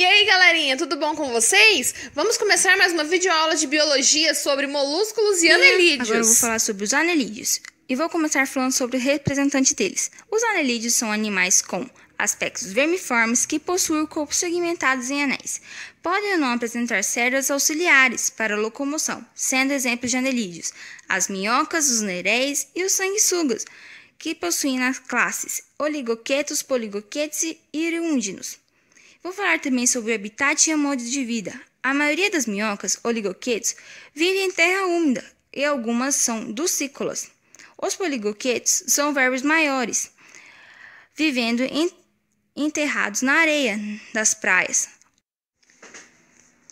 E aí, galerinha, tudo bom com vocês? Vamos começar mais uma videoaula de biologia sobre moluscos e anelídeos. Agora eu vou falar sobre os anelídeos. E vou começar falando sobre o representante deles. Os anelídeos são animais com aspectos vermiformes que possuem o corpo segmentados em anéis. Podem ou não apresentar cerdas auxiliares para a locomoção, sendo exemplos de anelídeos as minhocas, os neréis e os sanguessugas, que possuem as classes oligoquetos, poligoquetes e hirúndinos. Vou falar também sobre o habitat e o modo de vida. A maioria das minhocas, oligoquetos, vive em terra úmida e algumas são ducícolas. Os poligoquetos são vermes maiores, vivendo enterrados na areia das praias.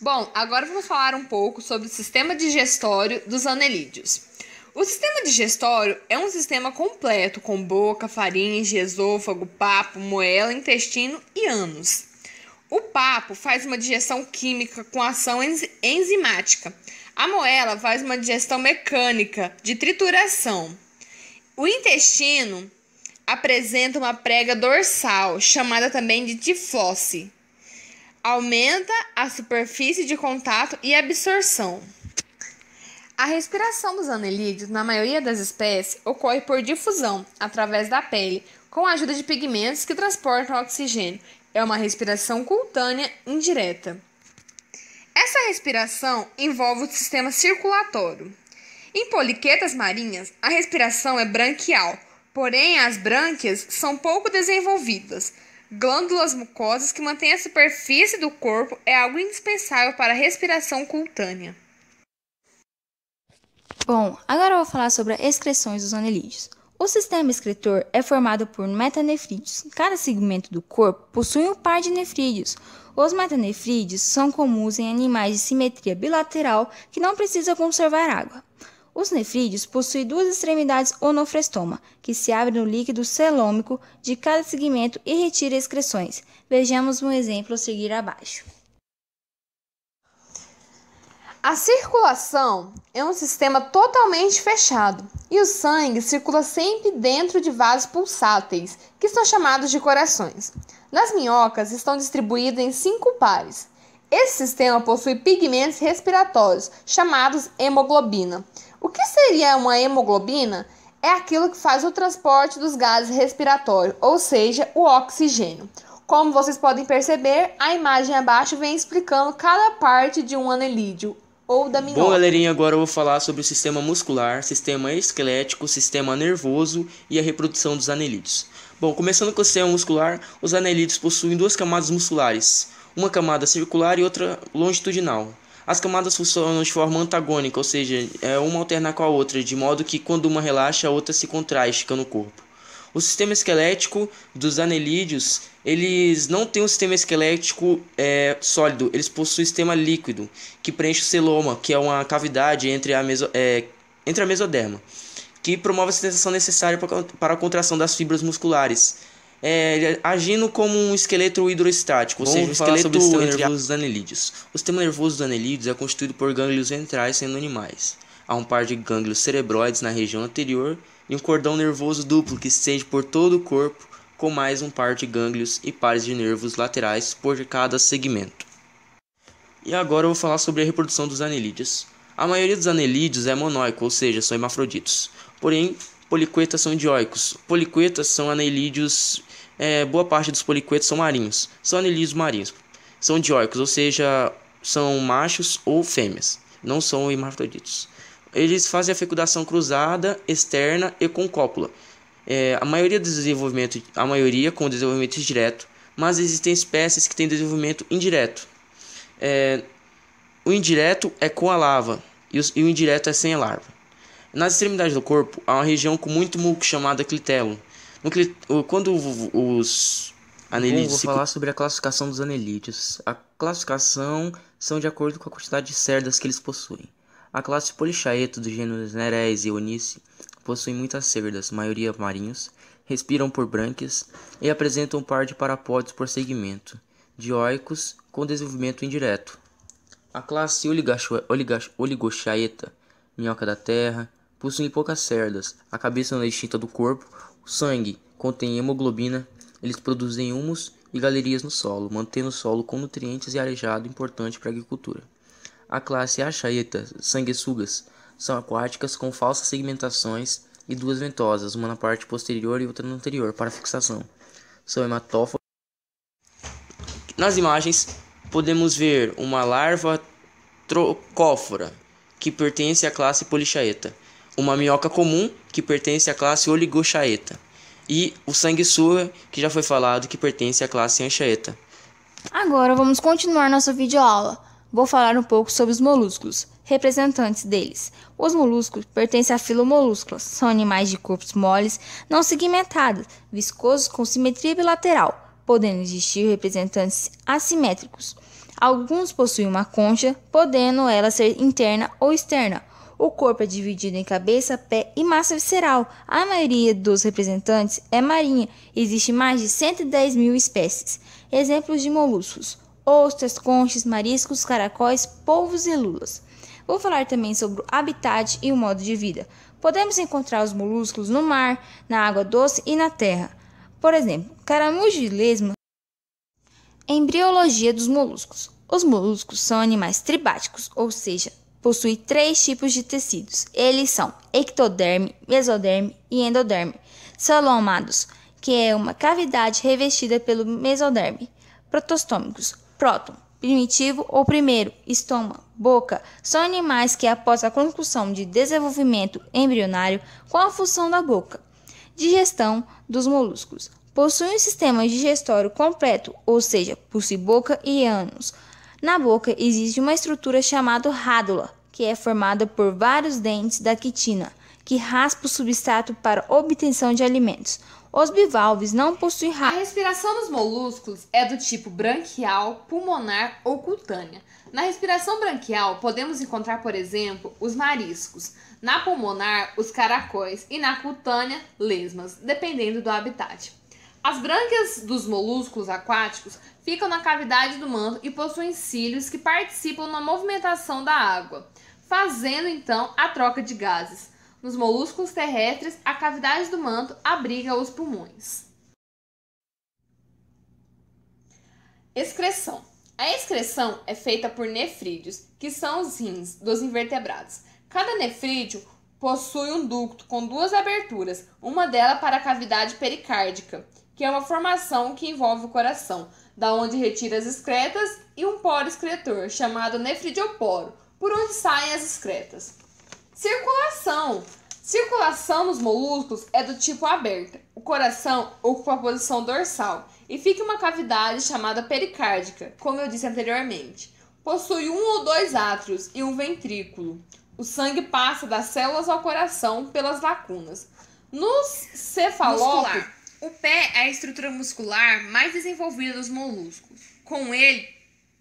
Bom, agora vamos falar um pouco sobre o sistema digestório dos anelídeos. O sistema digestório é um sistema completo com boca, faringe, esôfago, papo, moela, intestino e ânus. O papo faz uma digestão química com ação enzimática. A moela faz uma digestão mecânica de trituração. O intestino apresenta uma prega dorsal, chamada também de tiflose. Aumenta a superfície de contato e absorção. A respiração dos anelídeos, na maioria das espécies, ocorre por difusão, através da pele, com a ajuda de pigmentos que transportam oxigênio. É uma respiração cutânea indireta. Essa respiração envolve o sistema circulatório. Em poliquetas marinhas, a respiração é branquial, porém as brânquias são pouco desenvolvidas. Glândulas mucosas que mantêm a superfície do corpo é algo indispensável para a respiração cutânea. Bom, agora eu vou falar sobre as excreções dos anelídeos. O sistema excretor é formado por metanefrídeos. Cada segmento do corpo possui um par de nefrídeos. Os metanefrídeos são comuns em animais de simetria bilateral que não precisam conservar água. Os nefrídeos possuem duas extremidades onofrestoma, que se abrem no líquido celômico de cada segmento e retira excreções. Vejamos um exemplo a seguir abaixo. A circulação é um sistema totalmente fechado e o sangue circula sempre dentro de vasos pulsáteis, que são chamados de corações. Nas minhocas estão distribuídos em 5 pares. Esse sistema possui pigmentos respiratórios, chamados hemoglobina. O que seria uma hemoglobina? É aquilo que faz o transporte dos gases respiratórios, ou seja, o oxigênio. Como vocês podem perceber, a imagem abaixo vem explicando cada parte de um anelídeo ou da minhoca. Bom, galerinha, agora eu vou falar sobre o sistema muscular, sistema esquelético, sistema nervoso e a reprodução dos anelídeos. Bom, começando com o sistema muscular, os anelídeos possuem 2 camadas musculares, uma camada circular e outra longitudinal. As camadas funcionam de forma antagônica, ou seja, uma alterna com a outra, de modo que quando uma relaxa, a outra se contrai, esticando o corpo. O sistema esquelético dos anelídeos, eles não têm um sistema esquelético sólido, eles possuem um sistema líquido, que preenche o celoma, que é uma cavidade entre a mesoderma, que promove a sensação necessária para a contração das fibras musculares, agindo como um esqueleto hidrostático, ou seja, um esqueleto nervoso dos anelídeos. O sistema nervoso dos anelídeos é constituído por gânglios ventrais sendo animais. Há um par de gânglios cerebroides na região anterior e um cordão nervoso duplo que se estende por todo o corpo, com mais um par de gânglios e pares de nervos laterais por cada segmento. E agora eu vou falar sobre a reprodução dos anelídeos. A maioria dos anelídeos é monóico, ou seja, são hermafroditos. Porém, poliquetas são dioicos. Poliquetas são anelídeos, boa parte dos poliquetas são marinhos. São anelídeos marinhos. São dioicos, ou seja, são machos ou fêmeas. Não são hermafroditos. Eles fazem a fecundação cruzada, externa e com cópula. A maioria com desenvolvimento direto, mas existem espécies que têm desenvolvimento indireto. O indireto é com a larva e o indireto é sem a larva. Nas extremidades do corpo há uma região com muito muco chamada clitelo. Quando os anelídeos... Vou falar sobre a classificação dos anelídeos. A classificação são de acordo com a quantidade de cerdas que eles possuem. A classe Polychaeta do gênero Nereis e Eunice possui muitas cerdas, maioria marinhos, respiram por brânquias e apresentam um par de parapódios por segmento, dioicos com desenvolvimento indireto. A classe Oligochaeta, minhoca da terra, possui poucas cerdas, a cabeça não é distinta do corpo, o sangue contém hemoglobina, eles produzem humus e galerias no solo, mantendo o solo com nutrientes e arejado importante para a agricultura. A classe Achaeta, sanguessugas, são aquáticas com falsas segmentações e duas ventosas, uma na parte posterior e outra no anterior, para fixação. São hematófagas. Nas imagens, podemos ver uma larva trocófora, que pertence à classe Polychaeta, uma minhoca comum, que pertence à classe Oligochaeta, e o sanguessuga, que já foi falado, que pertence à classe Anchaeta. Agora vamos continuar nossa videoaula. Vou falar um pouco sobre os molúsculos, representantes deles. Os molúsculos pertencem à filomoluscula, são animais de corpos moles, não segmentados, viscosos com simetria bilateral, podendo existir representantes assimétricos. Alguns possuem uma concha, podendo ela ser interna ou externa. O corpo é dividido em cabeça, pé e massa visceral. A maioria dos representantes é marinha. Existem mais de 110 mil espécies. Exemplos de moluscos: ostras, conchas, mariscos, caracóis, polvos e lulas. Vou falar também sobre o habitat e o modo de vida. Podemos encontrar os molúsculos no mar, na água doce e na terra. Por exemplo, caramujo e lesma. Embriologia dos moluscos. Os moluscos são animais tribáticos, ou seja, possuem 3 tipos de tecidos. Eles são ectoderme, mesoderme e endoderme. Celomados, que é uma cavidade revestida pelo mesoderme. Protostômicos, próton, primitivo ou primeiro, estômago, boca, são animais que após a conclusão de desenvolvimento embrionário com a função da boca. Digestão dos moluscos. Possui um sistema digestório completo, ou seja, possui boca e ânus. Na boca existe uma estrutura chamada rádula, que é formada por vários dentes da quitina, que raspa o substrato para obtenção de alimentos. Os bivalves não possuem A respiração dos molúsculos é do tipo branquial, pulmonar ou cutânea. Na respiração branquial, podemos encontrar, por exemplo, os mariscos, na pulmonar, os caracóis e na cutânea, lesmas, dependendo do habitat. As brânquias dos molúsculos aquáticos ficam na cavidade do manto e possuem cílios que participam na movimentação da água, fazendo então a troca de gases. Nos molúsculos terrestres, a cavidade do manto abriga os pulmões. Excreção. A excreção é feita por nefrídeos, que são os rins dos invertebrados. Cada nefrídeo possui um ducto com 2 aberturas, uma delas para a cavidade pericárdica, que é uma formação que envolve o coração, da onde retira as excretas, e um poro excretor, chamado nefridioporo, por onde saem as excretas. Circulação. Circulação nos molúsculos é do tipo aberta. O coração ocupa a posição dorsal e fica em uma cavidade chamada pericárdica, como eu disse anteriormente. Possui 1 ou 2 átrios e um ventrículo. O sangue passa das células ao coração pelas lacunas. Nos cefalópodes, o pé é a estrutura muscular mais desenvolvida dos molluscos. Com ele,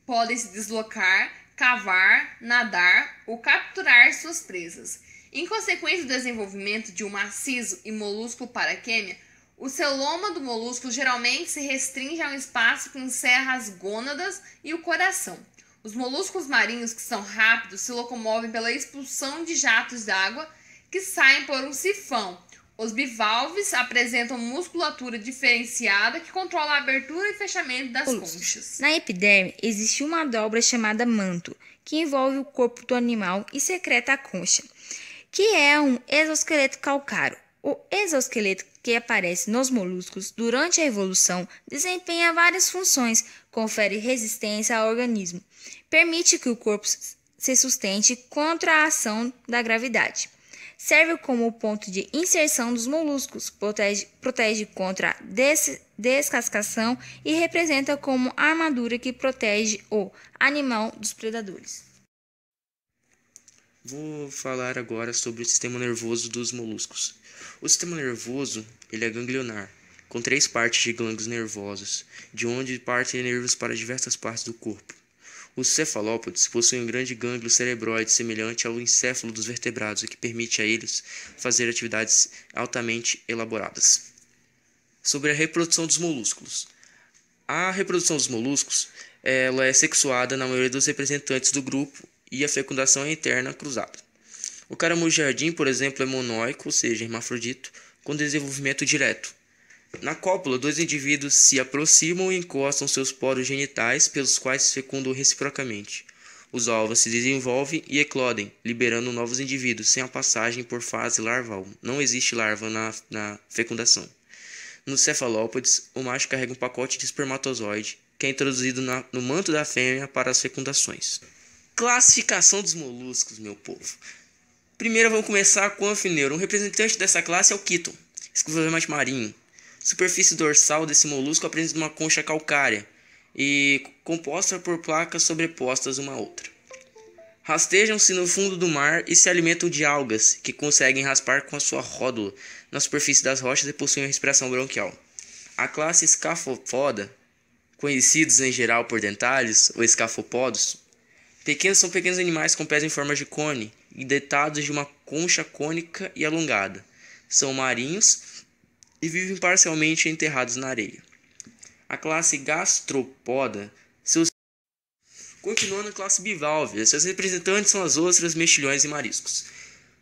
podem se deslocar, cavar, nadar ou capturar suas presas. Em consequência do desenvolvimento de um maciço e molúsculo paraquêmia, o celoma do molúsculo geralmente se restringe a um espaço que encerra as gônadas e o coração. Os molúsculos marinhos, que são rápidos, se locomovem pela expulsão de jatos d'água que saem por um sifão. Os bivalves apresentam musculatura diferenciada que controla a abertura e fechamento das conchas. Na epiderme existe uma dobra chamada manto, que envolve o corpo do animal e secreta a concha, que é um exoesqueleto calcário. O exoesqueleto que aparece nos moluscos durante a evolução desempenha várias funções, confere resistência ao organismo, permite que o corpo se sustente contra a ação da gravidade. Serve como ponto de inserção dos moluscos, protege contra a descascação e representa como armadura que protege o animal dos predadores. Vou falar agora sobre o sistema nervoso dos moluscos. O sistema nervoso ele é ganglionar, com 3 partes de glândulos nervosos, de onde partem nervos para diversas partes do corpo. Os cefalópodes possuem um grande gânglio cerebroide semelhante ao encéfalo dos vertebrados, o que permite a eles fazer atividades altamente elaboradas. Sobre a reprodução dos molúsculos. A reprodução dos molúsculos ela é sexuada na maioria dos representantes do grupo e a fecundação é interna cruzada. O caramujo jardim, por exemplo, é monóico, ou seja, hermafrodito, com desenvolvimento direto. Na cópula, dois indivíduos se aproximam e encostam seus poros genitais, pelos quais se fecundam reciprocamente. Os ovos se desenvolvem e eclodem, liberando novos indivíduos, sem a passagem por fase larval. Não existe larva na fecundação. Nos cefalópodes, o macho carrega um pacote de espermatozoide, que é introduzido no manto da fêmea para as fecundações. Classificação dos moluscos, meu povo. Primeiro vamos começar com o anfineuro. Um representante dessa classe é o quíton, exclusivamente marinho. Superfície dorsal desse molusco apresenta uma concha calcária e composta por placas sobrepostas uma à outra. Rastejam-se no fundo do mar e se alimentam de algas, que conseguem raspar com a sua ródula na superfície das rochas e possuem uma respiração bronquial. A classe Scafopoda, conhecidos em geral por dentários ou escafopodos, são pequenos animais com pés em forma de cone e dotados de uma concha cônica e alongada. São marinhos e vivem parcialmente enterrados na areia. A classe Gastropoda, continuando a classe Bivalve, seus representantes são as ostras, mexilhões e mariscos.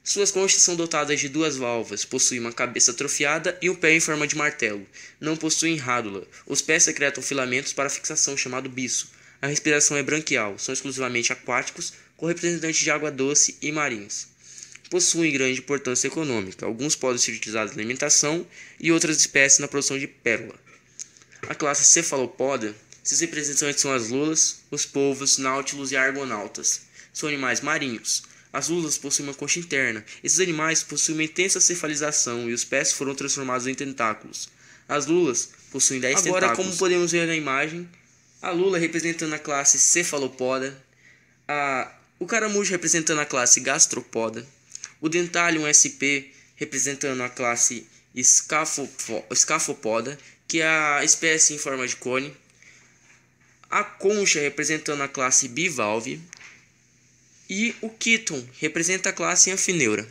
Suas conchas são dotadas de duas valvas, possuem uma cabeça atrofiada e um pé em forma de martelo. Não possuem rádula. Os pés secretam filamentos para fixação, chamado biço. A respiração é branquial, são exclusivamente aquáticos, com representantes de água doce e marinhos. Possuem grande importância econômica. Alguns podem ser utilizados na alimentação e outras espécies na produção de pérola. A classe Cefalopoda, seus representantes são as lulas, os polvos, náutilos e argonautas. São animais marinhos. As lulas possuem uma concha interna. Esses animais possuem uma intensa cefalização e os pés foram transformados em tentáculos. As lulas possuem 10 tentáculos. Agora, como podemos ver na imagem, a lula representando a classe Cefalopoda, o caramujo representando a classe Gastropoda, o Dentalium sp representando a classe Scafopoda, que é a espécie em forma de cone, a concha representando a classe Bivalve, e o quíton representa a classe Anfineura.